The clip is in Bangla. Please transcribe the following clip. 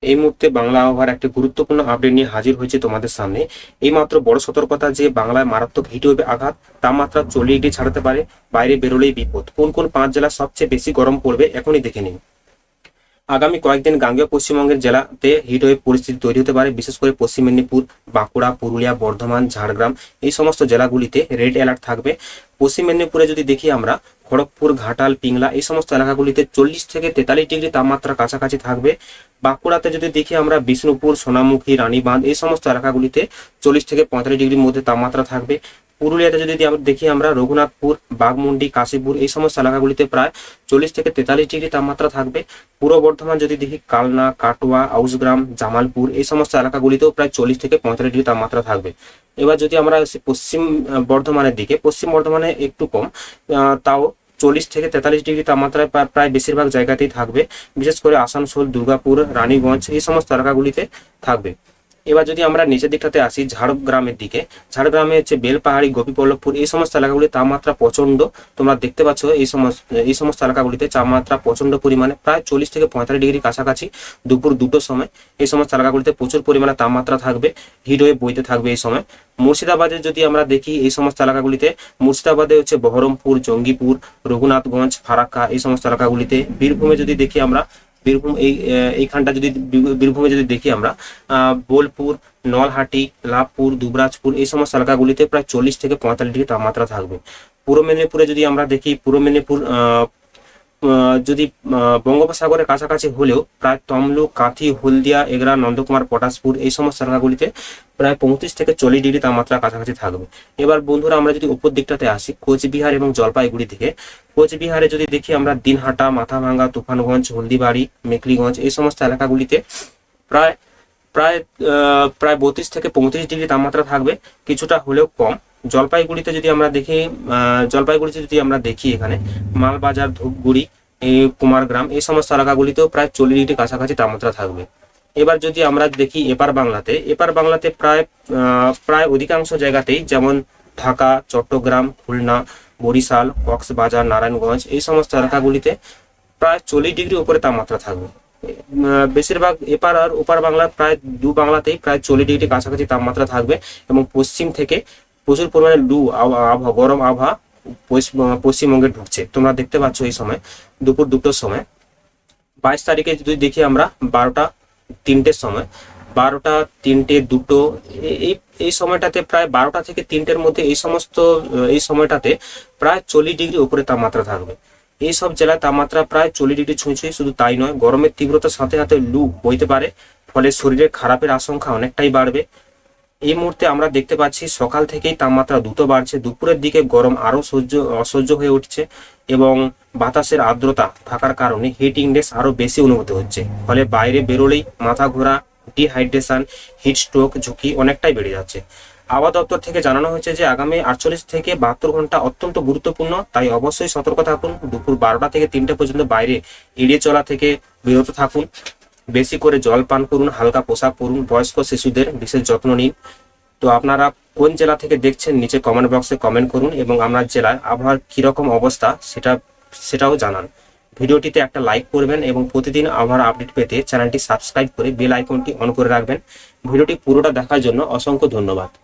এই মুহূর্তে বাংলা আবহাওয়ার একটি গুরুত্বপূর্ণ আপডেট নিয়ে হাজির হয়েছে তোমাদের সামনে। এইমাত্র বড় সতর্কতা যে বাংলায় মারাত্মক হিটওয়েভে আঘাত, তাপমাত্রা 40 ডিগ্রি ছাড়াতে পারে, বাইরে বেরোলেই বিপদ। কোন কোন 5 জেলা সবচেয়ে বেশি গরম পড়বে এখনই দেখে নিন। আগামী কয়েকদিন গাঙ্গেয় পশ্চিমবঙ্গের জেলাতে হিটওয়েভ পরিস্থিতি তৈরি হতে পারে। বিশেষ করে পশ্চিম মেদিনীপুর, বাঁকুড়া, পুরুলিয়া, বর্ধমান, ঝাড়গ্রাম এই সমস্ত জেলাগুলিতে রেড অ্যালার্ট থাকবে। পশ্চিম মেদিনীপুরে যদি দেখি আমরা, খড়গপুর, ঘাটাল, পিংলা এই সমস্ত এলাকাগুলিতে 40 থেকে 43 ডিগ্রি তাপমাত্রা কাছাকাছি থাকবে। বাঁকুড়াতে যদি দেখি আমরা, বিষ্ণুপুর, সোনামুখী, রানীবাঁধ এই সমস্ত এলাকাগুলিতে 40 থেকে 45 ডিগ্রির মধ্যে তাপমাত্রা থাকবে। পুরুলিয়াতে যদি দেখি আমরা, রঘুনাথপুর, বাঘমুন্ডি, কাশীপুর এই সমস্ত এলাকাগুলিতে প্রায় 40 থেকে 43 ডিগ্রি তাপমাত্রা থাকবে। পূর্ব বর্ধমান যদি দেখি, কালনা, কাটোয়া, আউসগ্রাম, জামালপুর এই সমস্ত এলাকাগুলিতেও প্রায় 40 থেকে 45 ডিগ্রি তাপমাত্রা থাকবে। এবার যদি আমরা পশ্চিম বর্ধমানের দিকে, পশ্চিম বর্ধমানে একটু কম, তাও 40 থেকে 43 ডিগ্রি তাপমাত্রায় প্রায় বেশিরভাগ জায়গাতেই থাকবে। বিশেষ করে আসানসোল, দুর্গাপুর, রানীগঞ্জ এই সমস্ত এলাকাগুলিতে থাকবে। এবার যদি আমরা নিচের দিকটাতে আসি, ঝাড়গ্রামের দিকে, ঝাড়গ্রামে হচ্ছে বেলপাহাড়ি, গোপীবল্লভপুর এই সমস্ত এলাকাগুলির তাপমাত্রা প্রচন্ড। তোমরা দেখতে পাচ্ছ এই সমস্ত এলাকাগুলিতে তাপমাত্রা প্রচন্ড পরিমাণে, প্রায় 40 থেকে 45 ডিগ্রি কাছাকাছি দুপুর 2টোর সময় এই সমস্ত এলাকাগুলিতে প্রচুর পরিমাণে তাপমাত্রা থাকবে, হিটওয়েভ বইতে থাকবে এই সময়। মুর্শিদাবাদে যদি আমরা দেখি, এই সমস্ত এলাকাগুলিতে, মুর্শিদাবাদে হচ্ছে বহরমপুর, জঙ্গিপুর, রঘুনাথগঞ্জ, ফারাক্কা এই সমস্ত এলাকাগুলিতে। বীরভূমে যদি দেখি আমরা, বীরভূম এইখানটা যদি বীরভূমে যদি দেখি আমরা, বোলপুর, নলহাটি, লাভপুর, দুবরাজপুর এই সমস্ত এলাকাগুলিতে প্রায় 40 থেকে 45 ডিগ্রি তাপমাত্রা থাকবে। পূর্ব মেদিনীপুরে যদি আমরা দেখি, পূর্ব মেদিনীপুর যদি বঙ্গোপসাগরের কাছাকাছি হলেও প্রায় তমলুক, কাঁথি, হলদিয়া, এগরা, নন্দকুমার, পটাশপুর এই সমস্ত এলাকাগুলিতে প্রায় 35 থেকে 40 ডিগ্রি তাপমাত্রা কাছাকাছি থাকবে। এবার বন্ধুরা আমরা যদি উপর দিকটাতে আসি, কোচবিহার এবং জলপাইগুড়ি থেকে, কোচবিহারে যদি দেখি আমরা, দিনহাটা, মাথাভাঙ্গা, তুফানগঞ্জ, হলদিবাড়ি, মেখলিগঞ্জ এই সমস্ত এলাকাগুলিতে প্রায় প্রায় প্রায় 32 থেকে 35 ডিগ্রি তাপমাত্রা থাকবে, কিছুটা হলেও কম। জলপাইগুড়িতে যদি আমরা দেখি, এখানে মালবাজার, ধূপগুড়ি, কুমারগ্রাম এই সমস্ত এলাকাগুলিতেও প্রায় 40 ডিগ্রি কাছাকাছি তাপমাত্রা থাকবে। এবার যদি আমরা দেখি এপার বাংলাতে প্রায় অধিকাংশ জায়গাতেই, যেমন ঢাকা, চট্টগ্রাম, খুলনা, বরিশাল, কক্সবাজার, নারায়ণগঞ্জ এই সমস্ত এলাকাগুলিতে প্রায় 40 ডিগ্রি উপরে তাপমাত্রা থাকবে। বেশিরভাগ এপার আর ওপার বাংলা প্রায় বাংলাতেই প্রায় 40 ডিগ্রি কাছাকাছি তাপমাত্রা থাকবে। এবং পশ্চিম থেকে প্রচুর পরিমাণে আবহাওয়া, গরম আবহাওয়া পশ্চিমবঙ্গে ঢুকছে। তোমরা দেখতে পাচ্ছ এই সময় দুপুর 2টোর সময়। 22 তারিখে যদি দেখি আমরা, 12টা 3টের সময়, 12টা 3টে 2টো এই সময়টাতে, প্রায় 12টা থেকে 3টের মধ্যে এই সময়টাতে প্রায় 40 ডিগ্রি উপরে তাপমাত্রা থাকবে। এই সব জেলায় তাপমাত্রা প্রায় 40 ডিগ্রি ছুঁই। শুধু তাই নয়, গরমের তীব্রতার সাথে সাথে লু বইতে পারে, ফলে শরীরে খারাপের আশঙ্কা অনেকটাই বাড়বে। এই মুহূর্তে আমরা দেখতে পাচ্ছি সকাল থেকেই তাপমাত্রা দ্রুত বাড়ছে, দুপুরের দিকে গরম আরো অসহ্য হয়ে উঠছে এবং বাতাসের আর্দ্রতা থাকার কারণে হিট ইন্ডেক্স আরো বেশি অনুভূত হচ্ছে। ফলে বাইরে বেরোলেই মাথা ঘোরা, ডিহাইড্রেশন, হিট স্ট্রোক ঝুঁকি অনেকটাই বেড়ে যাচ্ছে। আবহাওয়া দপ্তর থেকে জানানো হয়েছে যে আগামী 48 থেকে 72 ঘন্টা অত্যন্ত গুরুত্বপূর্ণ, তাই অবশ্যই সতর্ক থাকুন। দুপুর 12টা থেকে 3টে পর্যন্ত বাইরে এড়িয়ে চলা থেকে বিরত থাকুন। বেশি করে জল পান করুন, হালকা পোশাক পরুন, বয়স্ক শিশুদের বিশেষ যত্ন নিন। তো আপনারা কোন জেলা থেকে দেখছেন নিচে কমেন্ট বক্সে কমেন্ট করুন এবং আপনার জেলার আবহাওয়ার কিরকম অবস্থা সেটাও জানান। ভিডিওটিতে একটা লাইক করবেন এবং প্রতিদিন আবহাওয়ার আপডেট পেতে চ্যানেলটি সাবস্ক্রাইব করে বেল আইকনটি অন করে রাখবেন। ভিডিওটি পুরোটা দেখার জন্য অসংখ্য ধন্যবাদ।